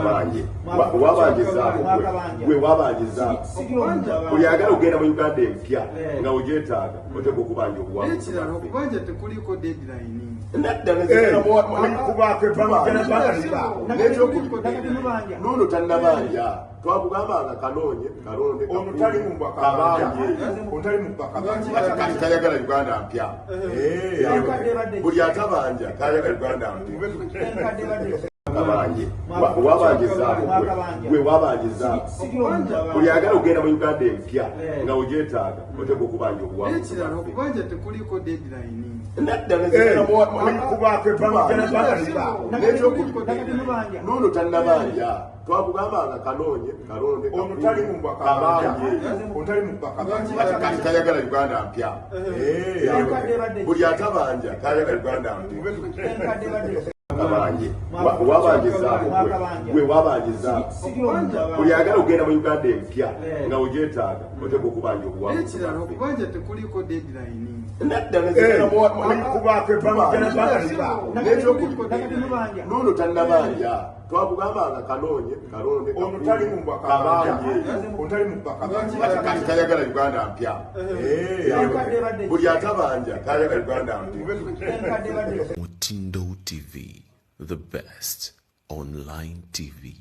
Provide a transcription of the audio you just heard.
kabanje wabangiza gwe wabangiza buli agala ogenda mu Uganda empya nga ogyetaaga oteka okubanja okubanja tekuliko deadline nono tannabanja twakugambanga kanoonye kalonde kabanje kayagala Uganda mpya buli atabanja kayagala Uganda mpya kabanje wabangiza gwe wabangiza buli agala ogenda mu Uganda empya nga ogyetaaga oteka okubanja okubanja tekuliko deadline nono tannabanja twakugambanga kanoonye kalonde kabanje kayagala Uganda mpya buli atabanja kayagala Uganda mpya kabanje wabangiza gwe wabangiza buli agala ogenda mu Uganda empya nga ogyetaaga oteka okubanja okubanja tekuliko deadline nono tannabanja twakugambanga kanoonye kalonde kabanje kayagala Uganda mpya buli atabanja kayagala Uganda mpya. Mutindo TV, the best online TV.